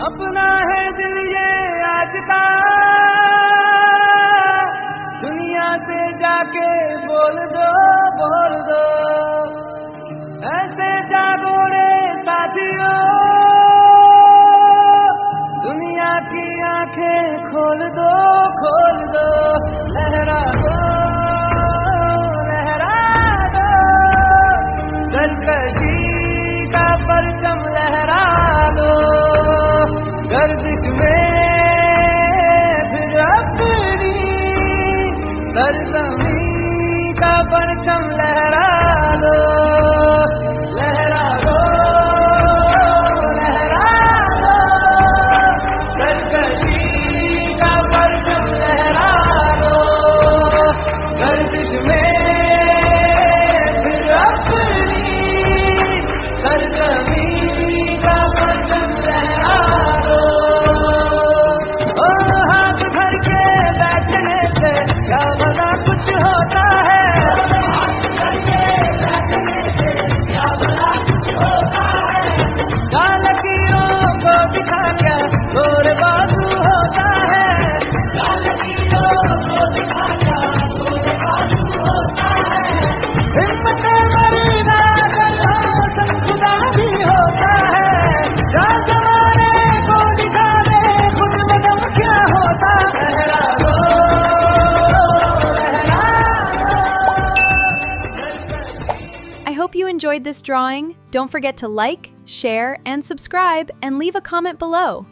अपना है दिल ये आज का, दुनिया से जाके बोल दो, बोल दो। ऐसे जागो रे साथियों, दुनिया की आंखें खोल दो, खोल दो। लहरा दो, लहरा दो, सरकशी का परचम लहरा दो। गर्दिश में फिर अपनी सरजमीं का परचम लहरा दो, लहरा दो, लहरा दो, सरकशी का परचम लहरा दो। गर्दिश में फिर अपनी सरजमीं का परचम लहरा दो। ओ हाथ भर के बैठने से क्या मजा कुछ होता है, क्या भला कुछ होता है। क्या लकीरों को दिखा क्या गोर बाजू होता है, क्या लकीरों को दिखा क्या गोर बाजू होता है। हिम्मत मरीना कर खुदा भी होता है, जा जमाने को दिखा दे खुद में दम क्या होता है। लहरा दो, I hope you enjoyed this drawing. Don't forget to like, share, and subscribe, and leave a comment below.